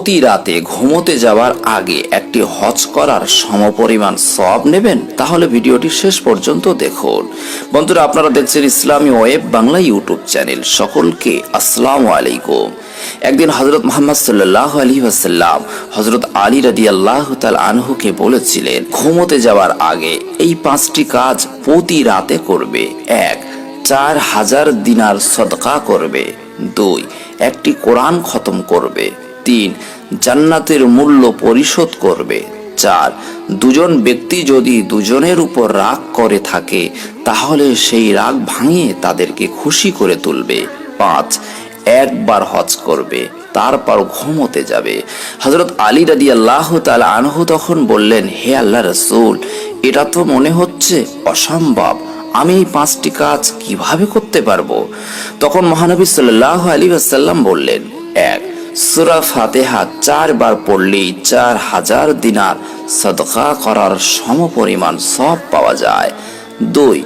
প্রতি রাতে ঘুমোতে যাওয়ার আগে একটি হজ করার সমপরিমাণ সওয়াব নেবেন? তাহলে ভিডিওটি শেষ পর্যন্ত দেখুন। বন্ধুরা, আপনারা দেখছেন ইসলামী ওয়েব বাংলা ইউটিউব চ্যানেল। সকলকে আসসালামু আলাইকুম। একদিন হযরত মুহাম্মদ সাল্লাল্লাহু আলাইহি ওয়াসাল্লাম হযরত আলী রাদিয়াল্লাহু তাআলা আনহুকে বলেছিলেন, ঘুমোতে যাওয়ার আগে এই 5টি কাজ প্রতি রাতে করবে। 1. 4000 দিনার সদকা করবে। 2. একটি কোরআন খতম করবে। 3. জান্নাতের মূল্য পরিশোধ করবে। 4. দুজন ব্যক্তি যদি দুজনের উপর রাগ করে থাকে তাহলে সেই রাগ ভাঙিয়ে তাদেরকে খুশি করে তুলবে। 5. একবার হজ করবে, তারপর ঘুমোতে যাবে। হযরত আলী রাদিয়াল্লাহু তাআলা আনহু তখন বললেন, হে আল্লাহর রাসূল, এটা তো মনে হচ্ছে অসম্ভব, আমি এই 5টি কাজ কিভাবে করতে পারবো? তখন মহানবী সাল্লাল্লাহু আলাইহি ওয়াসাল্লাম বললেন, 1. সূরা ফাতিহা 4 বার পড়লেই 4000 দিনার সদকা করার সমপরিমাণ সওয়াব পাওয়া যায়। 2.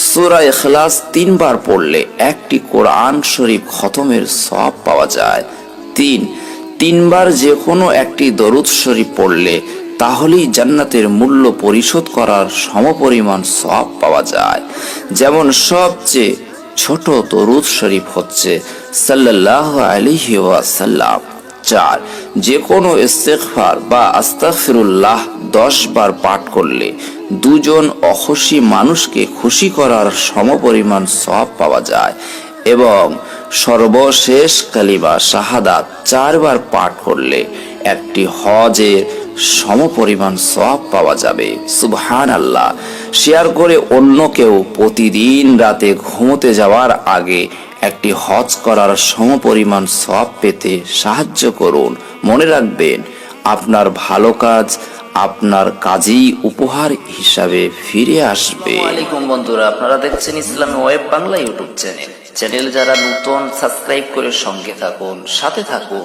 সূরা ইখলাস 3 বার পড়লে একটি কোরআন শরীফ খতমের সওয়াব পাওয়া যায়। 3 বার যে কোনো একটি দরুদ শরীফ পড়লে তাহলেই জান্নাতের মূল্য পরিশোধ করার সমপরিমাণ সওয়াব পাওয়া যায়। যেমন সবচেয়ে ছোট দরুদ শরীফ হচ্ছে সাল্লাল্লাহু আলাইহি ওয়াসাল্লাম। 4. যে কোনো ইস্তিগফার বা আস্তাগফিরুল্লাহ 10 বার পাঠ করলে দুজন অখুশি মানুষকে খুশি করার সমপরিমাণ সওয়াব পাওয়া যায়। এবং সর্বশেষ কালিমা শাহাদাত 4 বার পাঠ করলে একটি হজের সমপরিমাণ সওয়াব পাওয়া যাবে। সুবহানাল্লাহ। শেয়ার করে অন্য কেউ প্রতিদিন রাতে ঘুমোতে যাওয়ার আগে একটি হজ করার সমপরিমাণ সওয়াব পেতে সাহায্য করুন। মনে রাখবেন, আপনার ভালো কাজ আপনার কাজেই উপহার হিসাবে ফিরে আসবে। আসসালামু আলাইকুম বন্ধুরা, আপনারা দেখছেন ইসলামী ওয়েব বাংলা ইউটিউব চ্যানেল। যারা নতুন, সাবস্ক্রাইব করে সঙ্গে থাকুন, সাথে থাকুন।